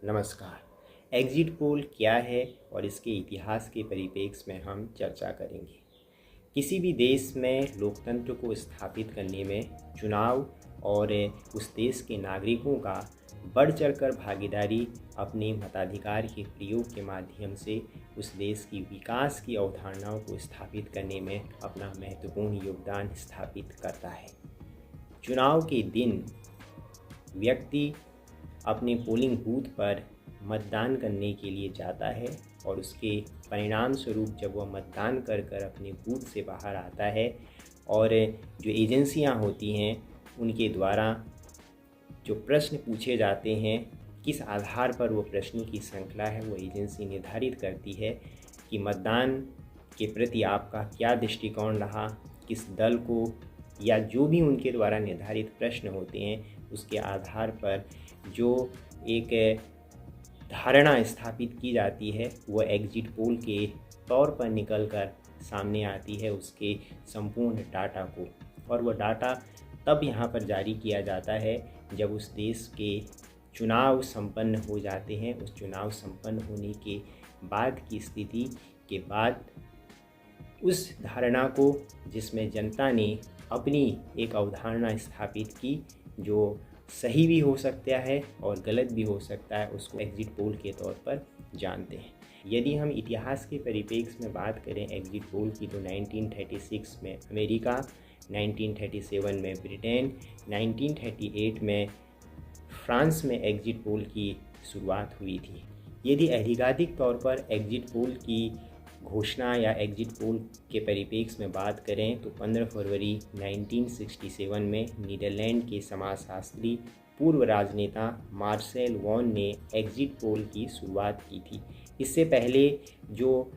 नमस्कार। Exit poll क्या है और इसके इतिहास के परिप्रेक्ष्य में हम चर्चा करेंगे। किसी भी देश में लोकतंत्र को स्थापित करने में चुनाव और उस देश के नागरिकों का बढ़ चढ़कर भागीदारी अपने मताधिकार के प्रयोग के माध्यम से उस देश की विकास की अवधारणाओं को स्थापित करने में अपना महत्वपूर्ण योगदान स्थापित करता है। चुनाव के दिन व्यक्ति अपने पोलिंग बूथ पर मतदान करने के लिए जाता है और उसके परिणाम स्वरूप जब वह मतदान कर कर अपने बूथ से बाहर आता है और जो एजेंसियां होती हैं उनके द्वारा जो प्रश्न पूछे जाते हैं, किस आधार पर वो प्रश्नों की श्रृंखला है वो एजेंसी निर्धारित करती है कि मतदान के प्रति आपका क्या दृष्टिकोण रहा, किस दल को या जो भी उनके द्वारा निर्धारित प्रश्न होते हैं उसके आधार पर जो एक धारणा स्थापित की जाती है वह एग्जिट पोल के तौर पर निकल कर सामने आती है उसके संपूर्ण डाटा को। और वह डाटा तब यहाँ पर जारी किया जाता है जब उस देश के चुनाव संपन्न हो जाते हैं। उस चुनाव संपन्न होने के बाद की स्थिति के बाद उस धारणा को जिसमें जनता ने अपनी एक अवधारणा स्थापित की, जो सही भी हो सकता है और गलत भी हो सकता है, उसको एग्जिट पोल के तौर पर जानते हैं। यदि हम इतिहास के परिप्रेक्ष्य में बात करें एग्जिट पोल की तो 1936 में अमेरिका, 1937 में ब्रिटेन, 1938 में फ्रांस में एग्जिट पोल की शुरुआत हुई थी। यदि आधिकारिक तौर पर एग्जिट पोल की घोषणा या एग्जिट पोल के परिप्रेक्ष्य में बात करें तो 15 फरवरी 1967 में नीदरलैंड के समाजशास्त्री पूर्व राजनेता मार्सेल वॉन ने एग्जिट पोल की शुरुआत की थी। इससे पहले जो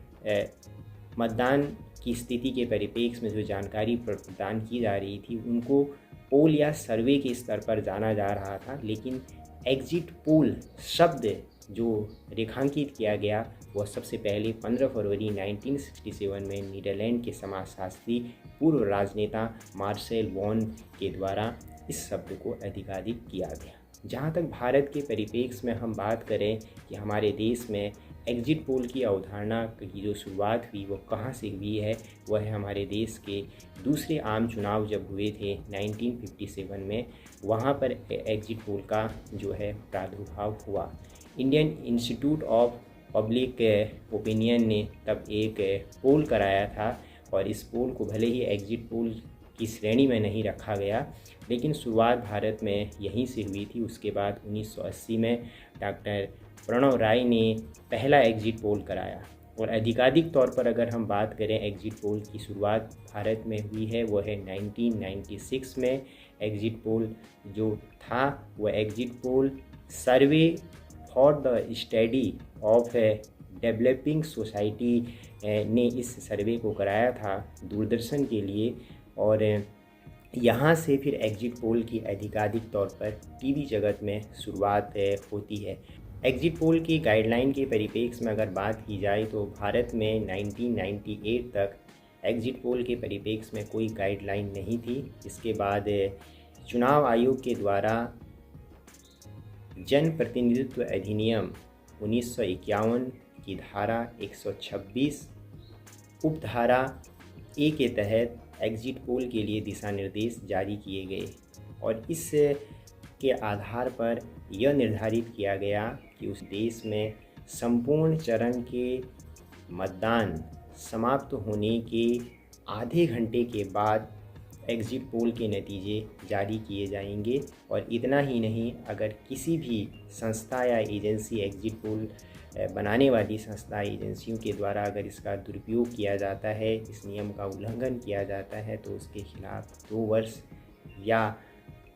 मतदान की स्थिति के परिप्रेक्ष्य में जो जानकारी प्रदान की जा रही थी उनको पोल या सर्वे के स्तर पर जाना जा रहा था, लेकिन एग्जिट पोल शब्द जो रेखांकित किया गया वह सबसे पहले 15 फरवरी 1967 में नीदरलैंड के समाजशास्त्री पूर्व राजनेता मार्सेल वॉन के द्वारा इस शब्द को आधिकारिक किया गया। जहाँ तक भारत के परिप्रेक्ष्य में हम बात करें कि हमारे देश में एग्जिट पोल की अवधारणा की जो शुरुआत हुई वो कहाँ से हुई है, वह है हमारे देश के दूसरे आम चुनाव जब हुए थे 1957 में, वहाँ पर एग्जिट पोल का जो है प्रादुर्भाव हुआ। Indian institute of public opinion ने तब एक पोल कराया था और इस पोल को भले ही एग्जिट पोल की श्रेणी में नहीं रखा गया, लेकिन शुरुआत भारत में यहीं से हुई थी। उसके बाद 1980 में डॉक्टर प्रणव राय ने पहला एग्जिट पोल कराया और आधिकारिक तौर पर अगर हम बात करें एग्जिट पोल की शुरुआत भारत में हुई है वो है 1996 में। एग्जिट पोल जो था वह exit poll survey for the study of developing society ने इस सर्वे को कराया था दूरदर्शन के लिए और यहाँ से फिर एग्जिट पोल की आधिकारिक तौर पर टीवी जगत में शुरुआत होती है। एग्जिट पोल की गाइडलाइन के परिप्रेक्ष्य में अगर बात की जाए तो भारत में 1998 तक एग्जिट पोल के परिप्रेक्ष्य में कोई गाइडलाइन नहीं थी। इसके बाद चुनाव आयोग के द्वारा जन प्रतिनिधित्व अधिनियम 1951 की धारा 126 उपधारा ए के तहत एग्जिट पोल के लिए दिशा निर्देश जारी किए गए और इस के आधार पर यह निर्धारित किया गया कि उस देश में संपूर्ण चरण के मतदान समाप्त होने के आधे घंटे के बाद एग्जिट पोल के नतीजे जारी किए जाएंगे। और इतना ही नहीं, अगर किसी भी संस्था या एजेंसी एग्जिट पोल बनाने वाली संस्था एजेंसियों के द्वारा अगर इसका दुरुपयोग किया जाता है, इस नियम का उल्लंघन किया जाता है तो उसके खिलाफ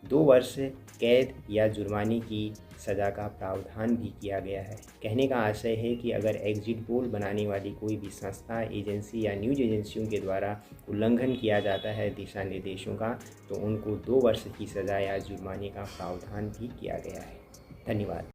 2 वर्ष कैद या जुर्माने की सज़ा का प्रावधान भी किया गया है। कहने का आशय है कि अगर एग्जिट पोल बनाने वाली कोई भी संस्था एजेंसी या न्यूज़ एजेंसियों के द्वारा उल्लंघन किया जाता है दिशा निर्देशों का तो उनको 2 वर्ष की सज़ा या जुर्माने का प्रावधान भी किया गया है। धन्यवाद।